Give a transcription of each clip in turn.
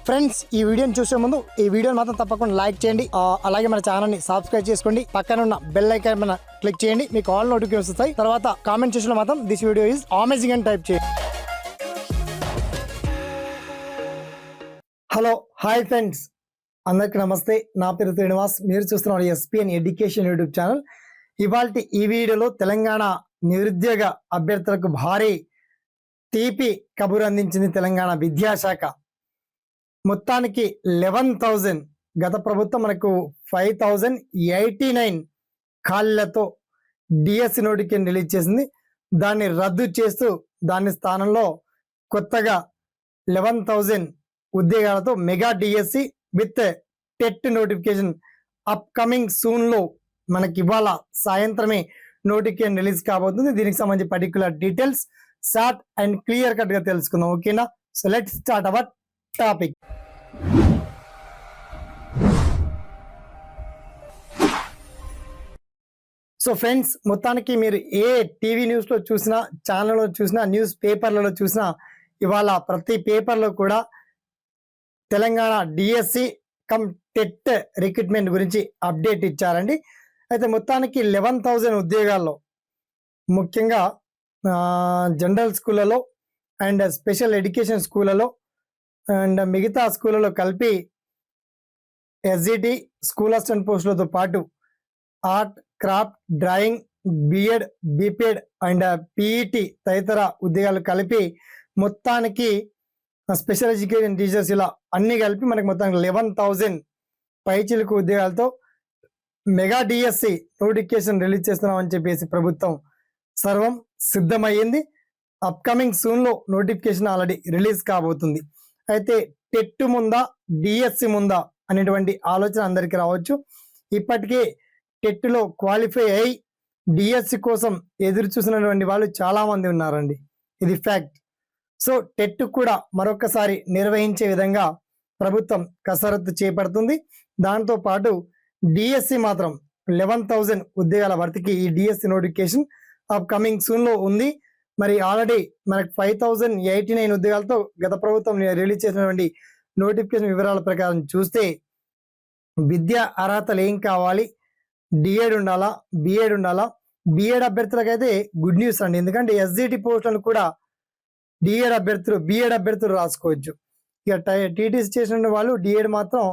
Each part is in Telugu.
ఫ్రెండ్స్ ఈ వీడియోని చూసే ముందు ఈ వీడియోని మాత్రం తప్పకుండా లైక్ చేయండి, అలాగే మన ఛానల్ ని సబ్స్క్రైబ్ చేసుకోండి, పక్కన ఉన్న బెల్ ఐకాన్ పైన క్లిక్ చేయండి, మీకు ఆల్ నోటిఫికేషన్స్ వస్తాయి. తర్వాత కామెంట్ సెక్షన్ లో మాత్రం దిస్ వీడియో ఈజ్ అమేజింగ్ అని టైప్ చేయండి. హలో హాయ్ ఫ్రెండ్స్, అందరికి నమస్తే. నా పేరు శ్రీనివాస్, మీరు చూస్తున్నారు ఎస్పీఎన్ ఎడ్యుకేషన్ యూట్యూబ్ ఛానల్. ఇవాల్టి ఈ వీడియోలో తెలంగాణ నిరుద్యోగ అభ్యర్థులకు భారీ తీపి కబురు అందించింది తెలంగాణ విద్యాశాఖ. మొత్తానికి 11,000, గత ప్రభుత్వం మనకు 5,089 ఖాళీలతో డిఎస్సి నోటిఫికేషన్ రిలీజ్ చేసింది. దాన్ని రద్దు చేస్తూ దాని స్థానంలో కొత్తగా 11,000 ఉద్యోగాలతో mega DSC with TET notification upcoming soon లో మనకి ఇవాళ సాయంత్రమే నోటిఫికేషన్ రిలీజ్ కాబోతుంది. దీనికి సంబంధించి particular details short and clear cut గా తెలుసుకుందాం. ఓకేనా? So let's start our topic. So friends, మొత్తానికి మీరు ఏ టీవీ న్యూస్ లో చూసినా, ఛానల్లో చూసినా, న్యూస్ పేపర్లలో చూసినా ఇవాళ ప్రతి పేపర్లో కూడా Telangana DSC come TET recruitment గురించి అప్డేట్ ఇచ్చారండి. అయితే మొత్తానికి 11,000 ఉద్యోగాల్లో ముఖ్యంగా జనరల్ స్కూళ్ళలో అండ్ స్పెషల్ ఎడ్యుకేషన్ స్కూళ్ళలో అండ్ మిగతా స్కూళ్ళలో కలిపి ఎస్జిటి స్కూల్ అసిస్టెంట్ పోస్టులతో పాటు art, craft, drawing, BEd, BPEd and PET తదితర ఉద్యోగాలు కలిపి మొత్తానికి స్పెషల్ ఎడ్యుకేషన్ టీచర్స్ ఇలా అన్ని కలిపి మనకి మొత్తానికి 11,000 పైచిలుకు ఉద్యోగాలతో మెగా డిఎస్సి నోటిఫికేషన్ రిలీజ్ చేస్తున్నామని చెప్పేసి ప్రభుత్వం సర్వం సిద్ధమయ్యింది. అప్కమింగ్ సూన్ లో నోటిఫికేషన్ ఆల్రెడీ రిలీజ్ కాబోతుంది. అయితే టెట్ ముందా డిఎస్సి ముందా అనేటువంటి ఆలోచన అందరికీ రావచ్చు. ఇప్పటికే టెట్ లో క్వాలిఫై అయి డిఎస్సి కోసం ఎదురు చూసినటువంటి వాళ్ళు చాలా మంది ఉన్నారండి, ఇది ఫ్యాక్ట్. సో టెట్ కూడా మరొకసారి నిర్వహించే విధంగా ప్రభుత్వం కసరత్తు చేపడుతుంది. దాంతో పాటు డిఎస్సి మాత్రం 11,000 ఉద్యోగాల భర్తీకి ఈ డిఎస్సి నోటిఫికేషన్ అప్కమింగ్ సూన్ లో ఉంది. మరి ఆల్రెడీ మనకు 5,089 ఉద్యోగాలతో గత ప్రభుత్వం రిలీజ్ చేసినటువంటి నోటిఫికేషన్ వివరాల ప్రకారం చూస్తే విద్యా అర్హతలు ఏం కావాలి, డిఎడ్ ఉండాలా, బిఎడ్ ఉండాలా. బిఎడ్ అభ్యర్థులకు అయితే గుడ్ న్యూస్ అండి, ఎందుకంటే ఎస్జిటి పోస్టులను కూడా బిఎడ్ అభ్యర్థులు రాసుకోవచ్చు. ఇక టీటీసీ చేసిన వాళ్ళు డిఎడ్ మాత్రం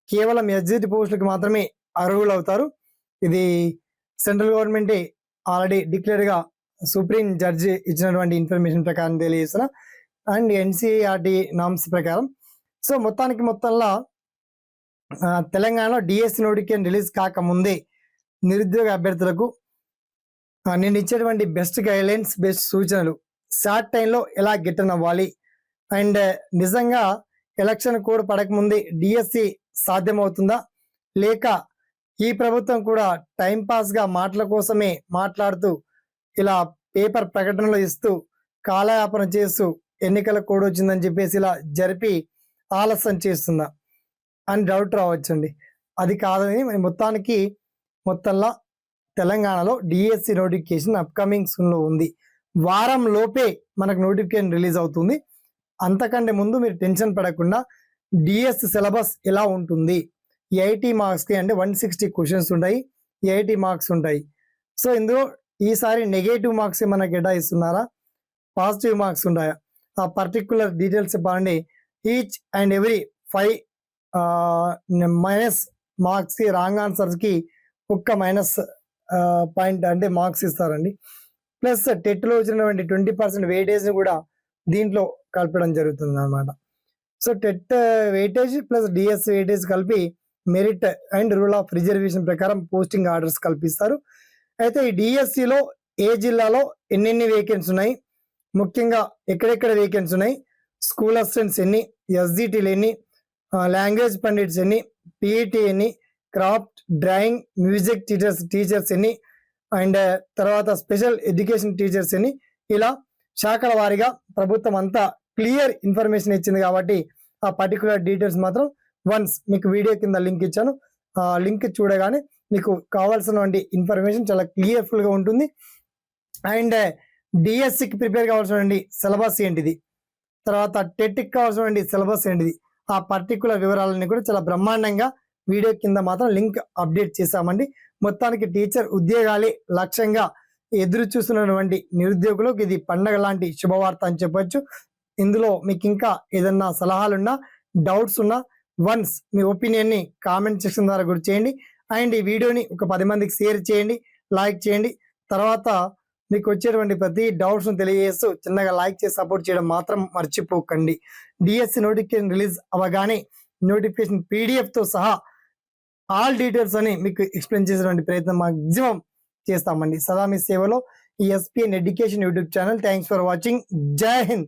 కేవలం ఎస్జిటి పోస్టులకు మాత్రమే అర్హులు అవుతారు. ఇది సెంట్రల్ గవర్నమెంటే ఆల్రెడీ డిక్లేర్ గా సుప్రీం జడ్జి ఇచ్చినటువంటి ఇన్ఫర్మేషన్ ప్రకారం తెలియజేస్తున్నా అండ్ ఎన్సిఆర్టి నామ్స్ ప్రకారం. సో మొత్తంలో తెలంగాణలో డిఎస్సి నోటిఫికేషన్ రిలీజ్ కాకముందే నిరుద్యోగ అభ్యర్థులకు నేను ఇచ్చేటువంటి బెస్ట్ గైడ్లైన్స్, బెస్ట్ సూచనలు, షార్ట్ టైంలో ఎలా గిట్టన్ అవ్వాలి అండ్ నిజంగా ఎలక్షన్ కోడ్ పడకముందే డిఎస్సి సాధ్యమవుతుందా, లేక ఈ ప్రభుత్వం కూడా టైంపాస్గా మాటల కోసమే మాట్లాడుతూ ఇలా పేపర్ ప్రకటనలు ఇస్తూ కాలయాపన చేస్తూ ఎన్నికల కోడ్ వచ్చిందని చెప్పేసి ఇలా జరిపి ఆలస్యం చేస్తుందా అని డౌట్ రావచ్చండి. అది కాదని మొత్తంలో తెలంగాణలో డిఎస్సి నోటిఫికేషన్ అప్కమింగ్ సూన్లో ఉంది. వారం లోపే మనకు నోటిఫికేషన్ రిలీజ్ అవుతుంది. అంతకంటే ముందు మీరు టెన్షన్ పడకుండా డిఎస్సి సిలబస్ ఎలా ఉంటుంది, 80 మార్క్స్కి అంటే 160 క్వశ్చన్స్ ఉంటాయి, 80 మార్క్స్ ఉంటాయి. సో ఇందులో ఈసారి నెగటివ్ మార్క్స్ ఏమైనా కేటాయిస్తున్నారా, పాజిటివ్ మార్క్స్ ఉంటాయా, ఆ పర్టికులర్ డీటెయిల్స్ చెప్పండి. ఈచ్ అండ్ ఎవ్రీ 5 మైనస్ మార్క్స్కి, రాంగ్ ఆన్సర్స్కి ఒక్క మైనస్ పాయింట్ అంటే మార్క్స్ ఇస్తారండి. ప్లస్ టెట్లో వచ్చినటువంటి 20% వెయిటేజ్ని కూడా దీంట్లో కలపడం జరుగుతుంది అన్నమాట. So TET weightage plus DSC weightage కలిపి merit and rule of reservation ప్రకారం పోస్టింగ్ ఆర్డర్స్ కల్పిస్తారు. అయితే ఈ డిఎస్సిలో ఏ జిల్లాలో ఎన్నెన్ని వేకెన్సీ ఉన్నాయి, ముఖ్యంగా ఎక్కడెక్కడ వేకెన్సీ ఉన్నాయి, స్కూల్ అసిస్టెంట్స్ ఎన్ని, ఎస్జిటీలు ఎన్ని, లాంగ్వేజ్ పండిట్స్ ఎన్ని, పిఈటి ఎన్ని, క్రాఫ్ట్, డ్రాయింగ్, మ్యూజిక్ టీచర్స్ ఎన్ని అండ్ తర్వాత స్పెషల్ ఎడ్యుకేషన్ టీచర్స్ ఎన్ని, ఇలా శాఖల వారీగా ప్రభుత్వం అంతా క్లియర్ ఇన్ఫర్మేషన్ ఇచ్చింది. కాబట్టి ఆ పర్టికులర్ డీటెయిల్స్ మాత్రం వన్స్ మీకు వీడియో కింద లింక్ ఇచ్చాను, ఆ లింక్ చూడగానే మీకు కావాల్సినటువంటి ఇన్ఫర్మేషన్ చాలా క్లియర్ఫుల్గా ఉంటుంది. అండ్ డిఎస్సికి ప్రిపేర్ కావాల్సినటువంటి సిలబస్ ఏంటిది, తర్వాత టెట్కి కావాల్సినటువంటి సిలబస్ ఏంటిది, ఆ పర్టికులర్ వివరాలన్నీ కూడా చాలా బ్రహ్మాండంగా వీడియో కింద మాత్రం లింక్ అప్డేట్ చేశామండి. మొత్తానికి టీచర్ ఉద్యోగాలే లక్ష్యంగా ఎదురు చూస్తున్నటువంటి నిరుద్యోగులకు ఇది పండగ లాంటి శుభవార్త అని చెప్పొచ్చు. ఇందులో మీకు ఇంకా ఏదన్నా సలహాలున్నా, డౌట్స్ ఉన్నా వన్స్ మీ ఒపీనియన్ని కామెంట్ సెక్షన్ ద్వారా కూడా చేయండి. అండ్ ఈ వీడియోని ఒక 10 మందికి షేర్ చేయండి, లైక్ చేయండి. తర్వాత మీకు వచ్చేటువంటి ప్రతి డౌట్స్ను తెలియజేస్తూ చిన్నగా లైక్ చేసి సపోర్ట్ చేయడం మాత్రం మర్చిపోకండి. డిఎస్సి నోటిఫికేషన్ రిలీజ్ అవ్వగానే నోటిఫికేషన్ పీడిఎఫ్తో సహా ఆల్ డీటెయిల్స్ అని మీకు ఎక్స్ప్లెయిన్ చేసేటువంటి ప్రయత్నం మాక్సిమం చేస్తామండి. సదా మీ సేవలో ఈ SPN education YouTube channel. Thanks for watching. జై హింద్.